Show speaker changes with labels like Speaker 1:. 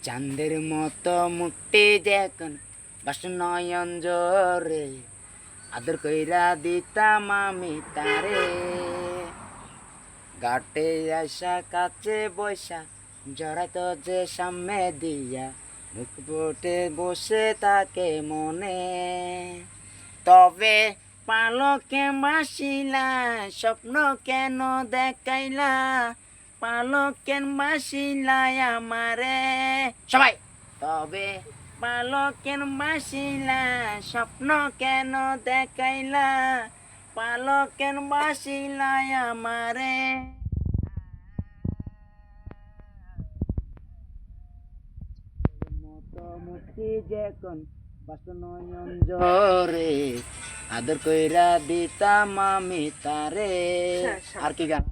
Speaker 1: চাঁদের মতো মুক্তি যখন বাসনয়ন জরে আদর কইরা দিতাম আমি তারে ঘাটে আসা কাছে বৈশা জড়াইতো যে সামনে দিয়া মুখ ফুটে বসে তাকে মনে তবে পালকে মাসিলা স্বপ্ন কেন দেখাইলা পালকেন মাসিলাই আমারে সবাই তবে পালকেন মাসিলা স্বপ্ন কেন দেখাইলা পালকেন মাসিলাই আমারে মতো মুক্তি যখন বাসনয়ন জরে আদর কইরা দিতাম আমি তারে আর কি গান